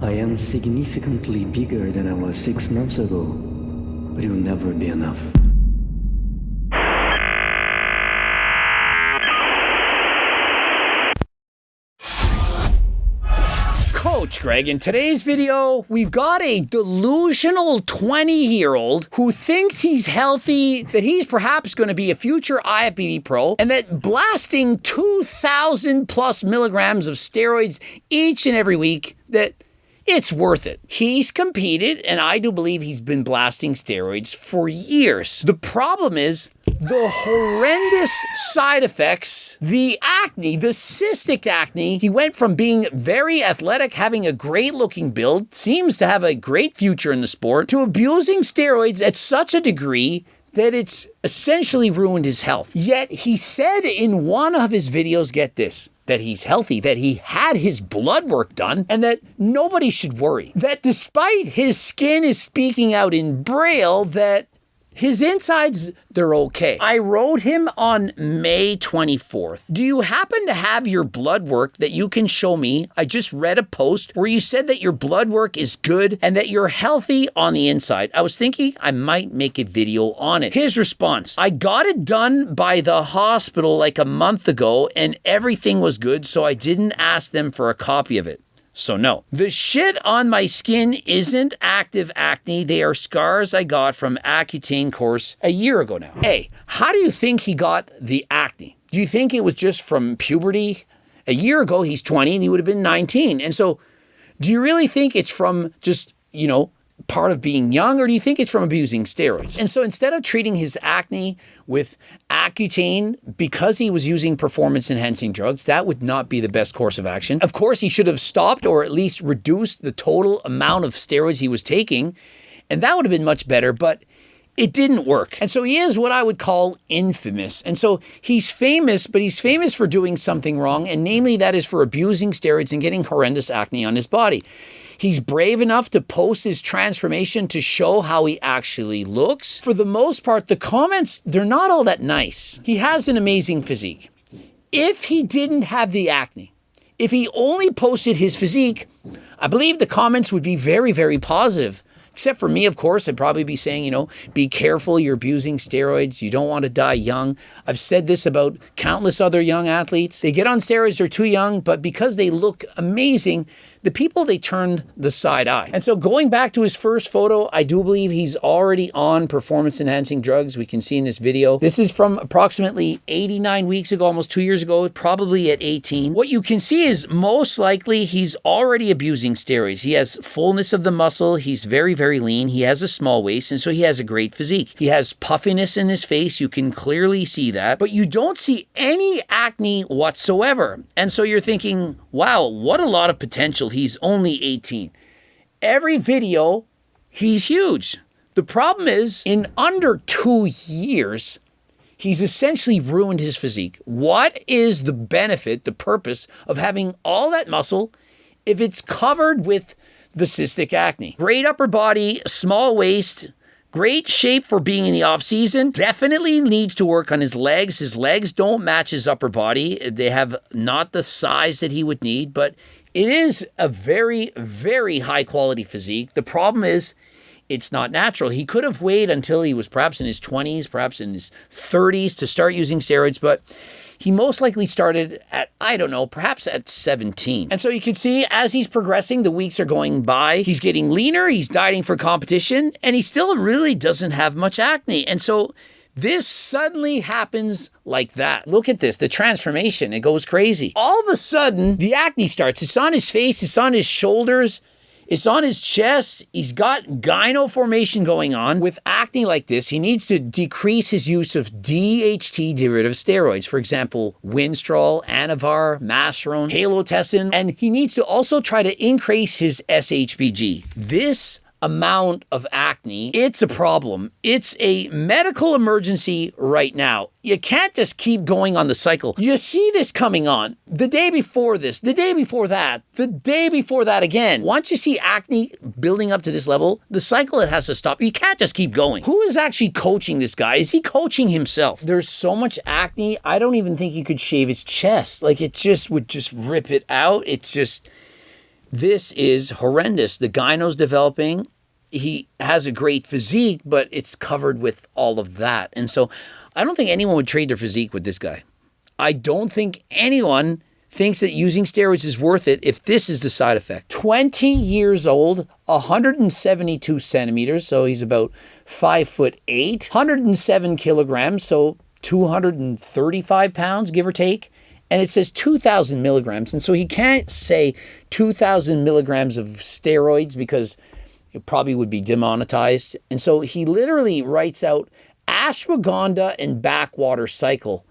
I am significantly bigger than I was 6 months ago, but it will never be enough. Coach Greg, in today's video, we've got a delusional 20-year-old who thinks he's healthy, that he's perhaps going to be a future IFBB pro, and that blasting 2,000 plus milligrams of steroids each and every week, that it's worth it. He's competed, and I do believe he's been blasting steroids for years. The problem is the horrendous side effects, the acne, the cystic acne. He went from being very athletic, having a great looking build, seems to have a great future in the sport, to abusing steroids at such a degree that it's essentially ruined his health. Yet he said in one of his videos, get this, that he's healthy, that he had his blood work done, and that nobody should worry. That despite his skin is speaking out in Braille, that his insides, they're okay. I wrote him on May 24th. Do you happen to have your blood work that you can show me? I just read a post where you said that your blood work is good and that you're healthy on the inside. I was thinking I might make a video on it. His response: I got it done by the hospital like a month ago and everything was good, so I didn't ask them for a copy of it. So no, the shit on my skin isn't active acne. They are scars I got from Accutane course a year ago now. Hey, how do you think he got the acne? Do you think it was just from puberty? A year ago, he's 20 and he would have been 19. And so do you really think it's from just, part of being young, or do you think it's from abusing steroids? And so instead of treating his acne with Accutane because he was using performance-enhancing drugs, that would not be the best course of action. Of course, he should have stopped or at least reduced the total amount of steroids he was taking, and that would have been much better, but it didn't work. And so he is what I would call infamous. And so he's famous, but he's famous for doing something wrong, and namely that is for abusing steroids and getting horrendous acne on his body. He's brave enough to post his transformation to show how he actually looks. For the most part, the comments, they're not all that nice. He has an amazing physique. If he didn't have the acne, if he only posted his physique, I believe the comments would be very, very positive. Except for me, of course, I'd probably be saying, be careful, you're abusing steroids. You don't want to die young. I've said this about countless other young athletes. They get on steroids, they're too young, but because they look amazing, the people, they turned the side eye. And so going back to his first photo, I do believe he's already on performance-enhancing drugs. We can see in this video. This is from approximately 89 weeks ago, almost 2 years ago, probably at 18. What you can see is most likely he's already abusing steroids. He has fullness of the muscle. He's very, very lean. He has a small waist, and so he has a great physique. He has puffiness in his face. You can clearly see that, but you don't see any acne whatsoever. And so you're thinking, wow, what a lot of potential. He's only 18. Every video, he's huge. The problem is, in under 2 years, he's essentially ruined his physique. What is the benefit, the purpose of having all that muscle if it's covered with the cystic acne? Great upper body, small waist, great shape for being in the off season. Definitely needs to work on his legs. His legs don't match his upper body. They have not the size that he would need, but it is a very, very high quality physique. The problem is it's not natural. He could have waited until he was perhaps in his 20s, perhaps in his 30s to start using steroids, but he most likely started at, perhaps at 17. And so you can see as he's progressing, the weeks are going by. He's getting leaner, he's dieting for competition, and he still really doesn't have much acne. And so this suddenly happens like that. Look at this, the transformation, it goes crazy. All of a sudden, the acne starts. It's on his face, it's on his shoulders, it's on his chest. He's got gyno formation going on. With acne like this, he needs to decrease his use of DHT derivative steroids. For example, Winstrol, Anavar, Masteron, Halotestin, and he needs to also try to increase his SHBG. This amount of acne, it's a problem. It's a medical emergency right now. You can't just keep going on the cycle. You see this coming on the day before this, the day before that, the day before that again. Once you see acne building up to this level, the cycle, it has to stop. You can't just keep going. Who is actually coaching this guy? Is he coaching himself? There's so much acne, I don't even think he could shave his chest. Like, it just would just rip it out. It's just This is horrendous. The gyno's developing. He has a great physique, but it's covered with all of that. And so I don't think anyone would trade their physique with this guy. I don't think anyone thinks that using steroids is worth it if this is the side effect. 20 years old, 172 centimeters, so he's about 5'8", 107 kilograms, so 235 pounds, give or take. And it says 2,000 milligrams. And so he can't say 2,000 milligrams of steroids because it probably would be demonetized. And so he literally writes out ashwagandha and backwater cycle.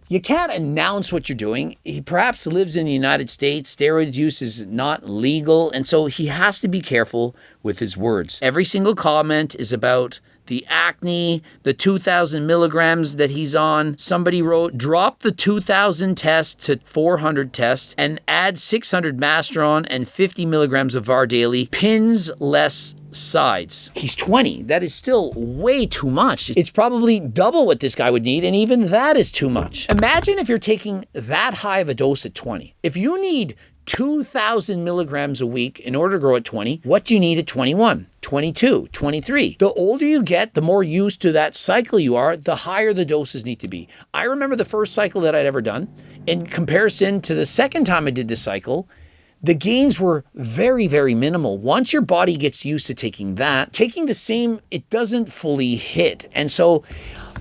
You can't announce what you're doing. He perhaps lives in the United States. Steroid use is not legal. And so he has to be careful with his words. Every single comment is about the acne, the 2,000 milligrams that he's on. Somebody wrote, drop the 2,000 test to 400 test and add 600 Masteron and 50 milligrams of VAR daily. Pins less sides. He's 20. That is still way too much. It's probably double what this guy would need, and even that is too much. Imagine if you're taking that high of a dose at 20. If you need 2,000 milligrams a week in order to grow at 20, what do you need at 21, 22, 23? The older you get, the more used to that cycle you are, the higher the doses need to be. I remember the first cycle that I'd ever done. In comparison to the second time I did this cycle, the gains were very, very minimal. Once your body gets used to taking that, taking the same, it doesn't fully hit. And so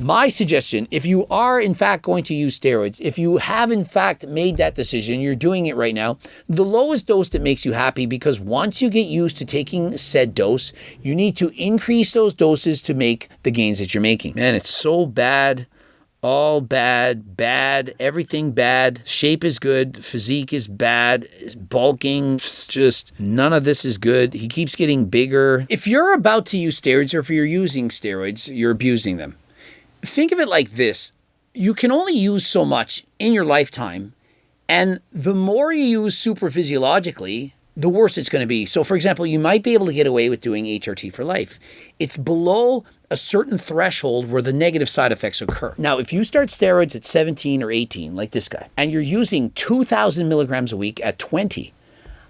my suggestion, if you are in fact going to use steroids, if you have in fact made that decision, you're doing it right now, the lowest dose that makes you happy, because once you get used to taking said dose, you need to increase those doses to make the gains that you're making. Man, it's so bad. All bad, everything bad. Shape is good, physique is bad, bulking, just none of this is good. He keeps getting bigger. If you're about to use steroids, or if you're using steroids, you're abusing them. Think of it like this. You can only use so much in your lifetime, and the more you use super physiologically, the worse it's going to be. So for example, you might be able to get away with doing HRT for life. It's below a certain threshold where the negative side effects occur. Now, if you start steroids at 17 or 18, like this guy, and you're using 2,000 milligrams a week at 20,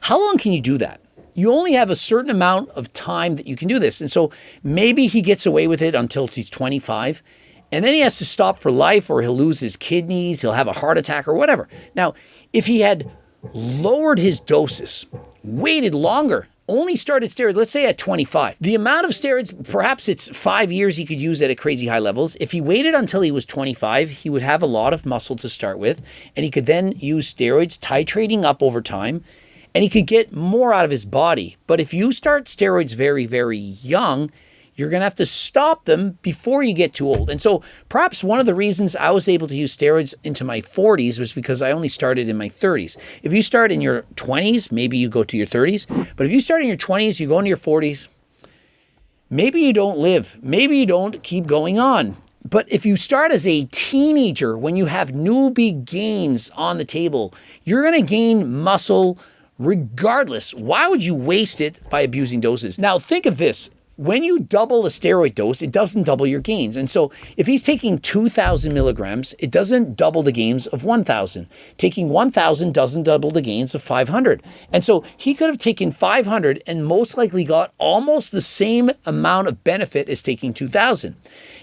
how long can you do that? You only have a certain amount of time that you can do this. And so maybe he gets away with it until he's 25, and then he has to stop for life, or he'll lose his kidneys, he'll have a heart attack or whatever. Now, if he had lowered his doses, waited longer, only started steroids, let's say at 25. The amount of steroids, perhaps it's 5 years he could use at a crazy high levels. If he waited until he was 25, he would have a lot of muscle to start with, and he could then use steroids, titrating up over time, and he could get more out of his body. But if you start steroids very, very young, you're going to have to stop them before you get too old. And so perhaps one of the reasons I was able to use steroids into my 40s was because I only started in my 30s. If you start in your 20s, maybe you go to your 30s. But if you start in your 20s, you go into your 40s, maybe you don't live. Maybe you don't keep going on. But if you start as a teenager, when you have newbie gains on the table, you're going to gain muscle regardless. Why would you waste it by abusing doses? Now think of this. When you double a steroid dose, it doesn't double your gains. And so if he's taking 2,000 milligrams, it doesn't double the gains of 1,000. Taking 1,000 doesn't double the gains of 500. And so he could have taken 500 and most likely got almost the same amount of benefit as taking 2,000.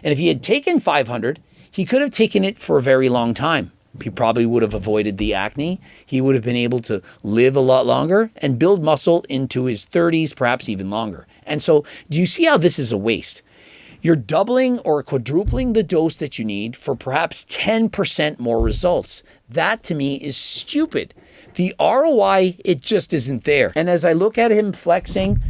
And if he had taken 500, he could have taken it for a very long time. He probably would have avoided the acne. He would have been able to live a lot longer and build muscle into his 30s, perhaps even longer. And so do you see how this is a waste? You're doubling or quadrupling the dose that you need for perhaps 10% more results. That to me is stupid. The ROI, it just isn't there. And as I look at him flexing,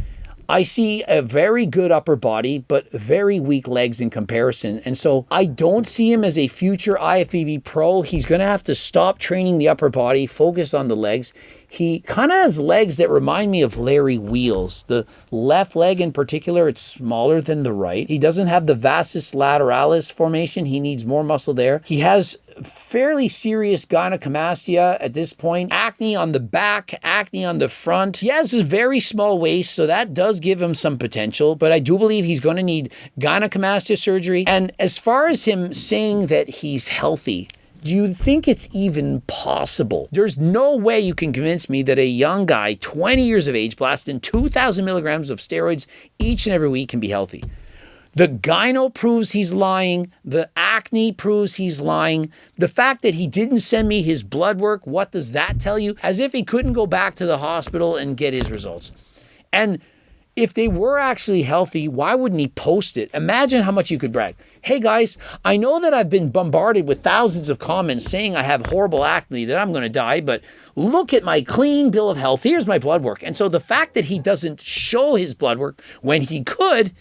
I see a very good upper body, but very weak legs in comparison. And so I don't see him as a future IFBB pro. He's going to have to stop training the upper body, focus on the legs. He kind of has legs that remind me of Larry Wheels. The left leg in particular, it's smaller than the right. He doesn't have the vastus lateralis formation. He needs more muscle there. He has fairly serious gynecomastia at this point. Acne on the back, acne on the front. He has a very small waist, so that does give him some potential, but I do believe he's going to need gynecomastia surgery. And as far as him saying that he's healthy, Do you think it's even possible? There's no way you can convince me that a young guy, 20 years of age, blasting 2,000 milligrams of steroids each and every week can be healthy. The gyno proves he's lying. The acne proves he's lying. The fact that he didn't send me his blood work, what does that tell you? As if he couldn't go back to the hospital and get his results. And if they were actually healthy, why wouldn't he post it? Imagine how much you could brag. Hey guys, I know that I've been bombarded with thousands of comments saying I have horrible acne, that I'm going to die, but look at my clean bill of health. Here's my blood work. And so the fact that he doesn't show his blood work when he could,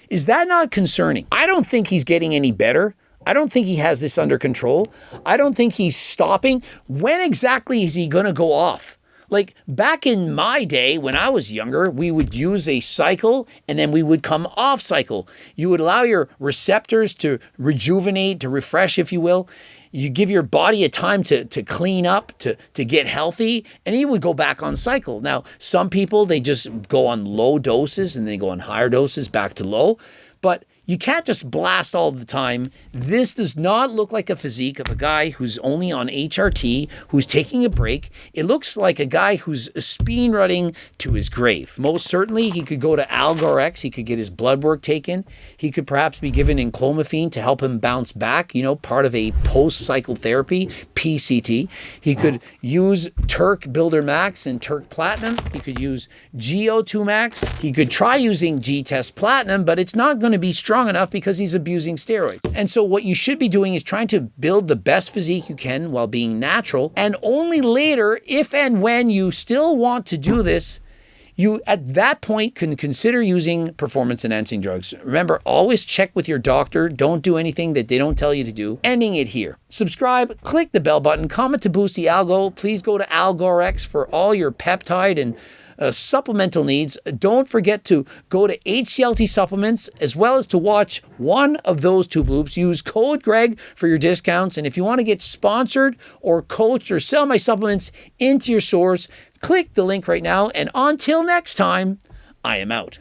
is that not concerning? I don't think he's getting any better. I don't think he has this under control. I don't think he's stopping. When exactly is he going to go off? Like back in my day when I was younger, we would use a cycle and then we would come off cycle. You would allow your receptors to rejuvenate, to refresh, if you will. You give your body a time to clean up, to get healthy, and you would go back on cycle. Now, some people, they just go on low doses and they go on higher doses back to low. But you can't just blast all the time. This does not look like a physique of a guy who's only on HRT, who's taking a break. It looks like a guy who's speed running to his grave. Most certainly, he could go to Algorex. He could get his blood work taken. He could perhaps be given enclomiphene to help him bounce back, part of a post-cycle therapy, PCT. He could use Turk Builder Max and Turk Platinum. He could use GO2 Max. He could try using G-Test Platinum, but it's not going to be strong enough because he's abusing steroids. And so what you should be doing is trying to build the best physique you can while being natural. And only later, if and when you still want to do this, you at that point can consider using performance enhancing drugs. Remember, always check with your doctor. Don't do anything that they don't tell you to do. Ending it here. Subscribe, click the bell button, comment to boost the algo. Please go to Algorex for all your peptide and supplemental needs. Don't forget to go to HCLT Supplements as well as to watch one of those two bloops. Use code Greg for your discounts. And if you want to get sponsored or coached or sell my supplements into your stores, click the link right now. And until next time, I am out.